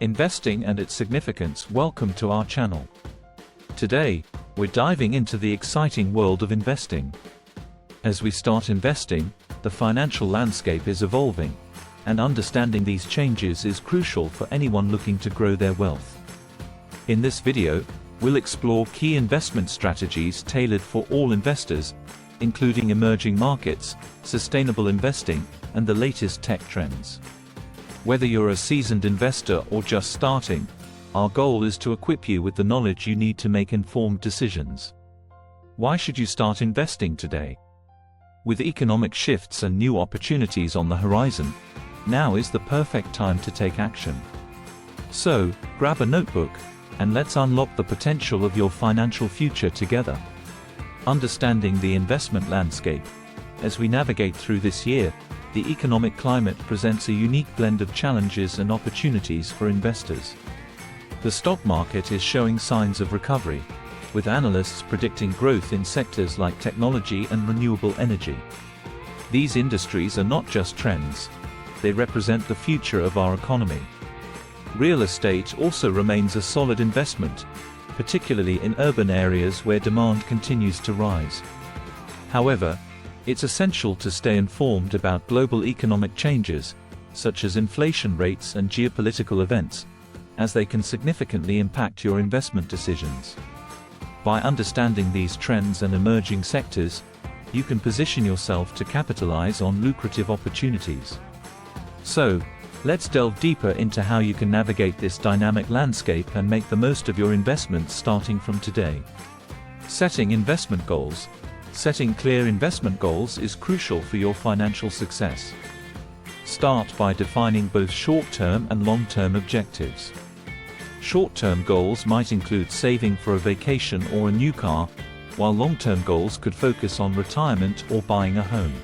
Investing and its significance. Welcome to our channel. Today, we're diving into the exciting world of investing. As we start investing, the financial landscape is evolving, and understanding these changes is crucial for anyone looking to grow their wealth. In this video, we'll explore key investment strategies tailored for all investors, including emerging markets, sustainable investing, and the latest tech trends. Whether you're a seasoned investor or just starting, our goal is to equip you with the knowledge you need to make informed decisions. Why should you start investing today? With economic shifts and new opportunities on the horizon, now is the perfect time to take action. So, grab a notebook, and let's unlock the potential of your financial future together. Understanding the investment landscape. As we navigate through this year, the economic climate presents a unique blend of challenges and opportunities for investors. The stock market is showing signs of recovery, with analysts predicting growth in sectors like technology and renewable energy. These industries are not just trends, they represent the future of our economy. Real estate also remains a solid investment, particularly in urban areas where demand continues to rise. However, it's essential to stay informed about global economic changes, such as inflation rates and geopolitical events, as they can significantly impact your investment decisions. By understanding these trends and emerging sectors, you can position yourself to capitalize on lucrative opportunities. So, let's delve deeper into how you can navigate this dynamic landscape and make the most of your investments starting from today. Setting investment goals. Setting clear investment goals is crucial for your financial success. Start by defining both short-term and long-term objectives. Short-term goals might include saving for a vacation or a new car, while long-term goals could focus on retirement or buying a home.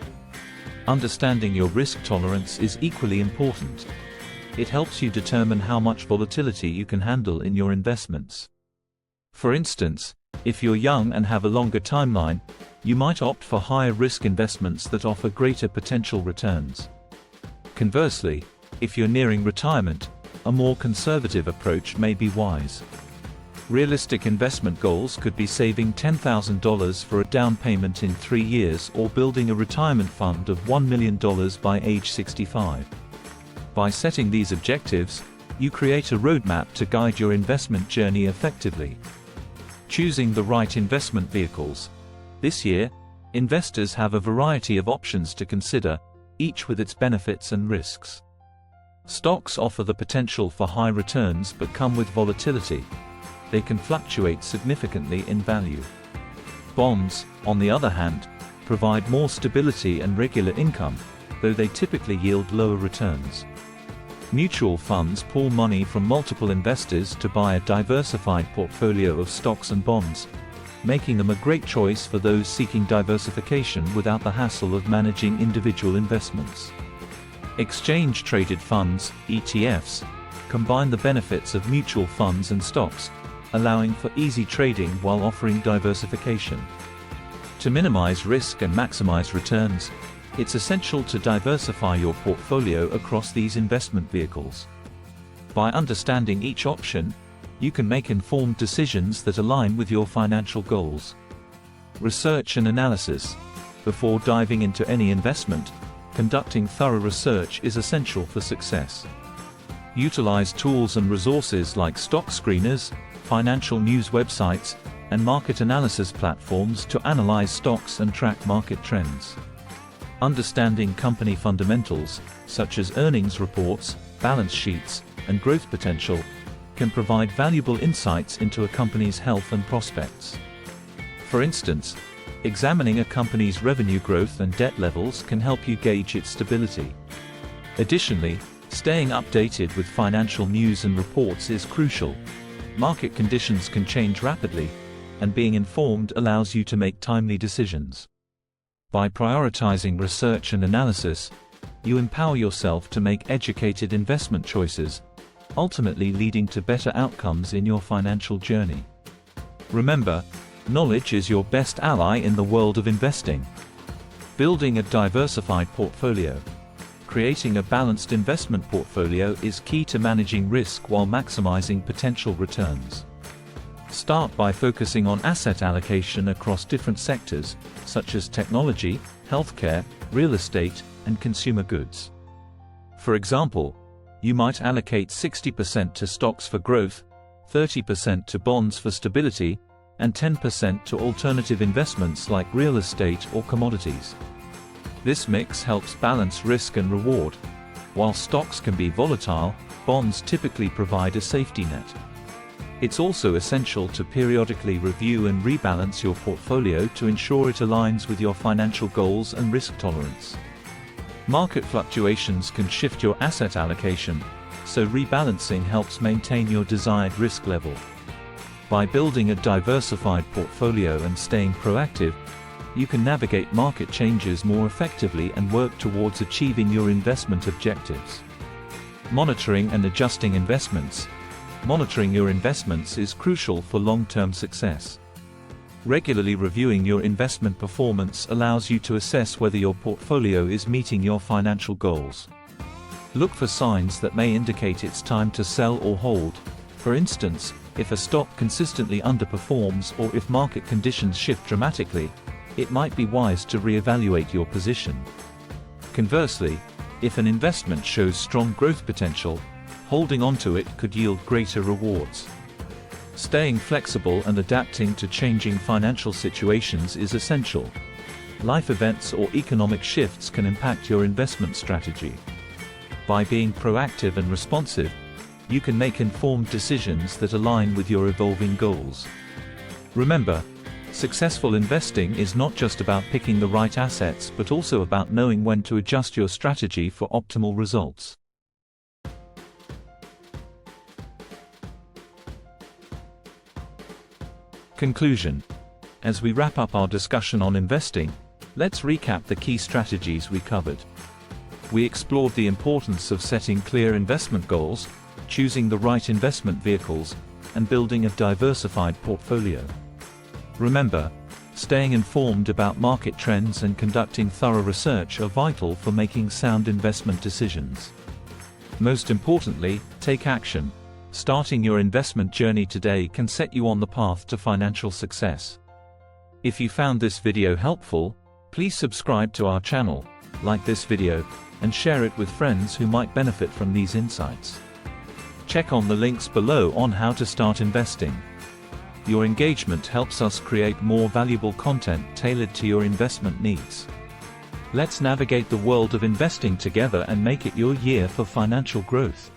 Understanding your risk tolerance is equally important. It helps you determine how much volatility you can handle in your investments. For instance, if you're young and have a longer timeline, you might opt for higher risk investments that offer greater potential returns. Conversely, if you're nearing retirement, a more conservative approach may be wise. Realistic investment goals could be saving $10,000 for a down payment in 3 years or building a retirement fund of $1 million by age 65. By setting these objectives, you create a roadmap to guide your investment journey effectively. Choosing the right investment vehicles. This year, investors have a variety of options to consider, each with its benefits and risks. Stocks offer the potential for high returns but come with volatility. They can fluctuate significantly in value. Bonds, on the other hand, provide more stability and regular income, though they typically yield lower returns. Mutual funds pool money from multiple investors to buy a diversified portfolio of stocks and bonds, making them a great choice for those seeking diversification without the hassle of managing individual investments. Exchange-traded funds, ETFs, combine the benefits of mutual funds and stocks, allowing for easy trading while offering diversification. To minimize risk and maximize returns, it's essential to diversify your portfolio across these investment vehicles. By understanding each option, you can make informed decisions that align with your financial goals. Research and analysis. Before diving into any investment, conducting thorough research is essential for success. Utilize tools and resources like stock screeners, financial news websites, and market analysis platforms to analyze stocks and track market trends. Understanding company fundamentals, such as earnings reports, balance sheets, and growth potential, can provide valuable insights into a company's health and prospects. For instance, examining a company's revenue growth and debt levels can help you gauge its stability. Additionally, staying updated with financial news and reports is crucial. Market conditions can change rapidly, and being informed allows you to make timely decisions. By prioritizing research and analysis, you empower yourself to make educated investment choices, ultimately leading to better outcomes in your financial journey. Remember, knowledge is your best ally in the world of investing. Building a diversified portfolio. creating a balanced investment portfolio is key to managing risk while maximizing potential returns. Start by focusing on asset allocation across different sectors, such as technology, healthcare, real estate, and consumer goods. For example, you might allocate 60% to stocks for growth, 30% to bonds for stability, and 10% to alternative investments like real estate or commodities. This mix helps balance risk and reward. While stocks can be volatile, bonds typically provide a safety net. It's also essential to periodically review and rebalance your portfolio to ensure it aligns with your financial goals and risk tolerance. Market fluctuations can shift your asset allocation, so rebalancing helps maintain your desired risk level. By building a diversified portfolio and staying proactive, you can navigate market changes more effectively and work towards achieving your investment objectives. Monitoring and adjusting investments. Monitoring your investments is crucial for long-term success. Regularly reviewing your investment performance allows you to assess whether your portfolio is meeting your financial goals. Look for signs that may indicate it's time to sell or hold. For instance, if a stock consistently underperforms or if market conditions shift dramatically, it might be wise to reevaluate your position. Conversely, if an investment shows strong growth potential, holding onto it could yield greater rewards. Staying flexible and adapting to changing financial situations is essential. Life events or economic shifts can impact your investment strategy. By being proactive and responsive, you can make informed decisions that align with your evolving goals. Remember, successful investing is not just about picking the right assets but also about knowing when to adjust your strategy for optimal results. Conclusion. As we wrap up our discussion on investing, let's recap the key strategies we covered. We explored the importance of setting clear investment goals, choosing the right investment vehicles, and building a diversified portfolio. Remember, staying informed about market trends and conducting thorough research are vital for making sound investment decisions. Most importantly, take action. Starting your investment journey today can set you on the path to financial success. If you found this video helpful, please subscribe to our channel, like this video, and share it with friends who might benefit from these insights. Check on the links below on how to start investing. Your engagement helps us create more valuable content tailored to your investment needs. Let's navigate the world of investing together and make it your year for financial growth.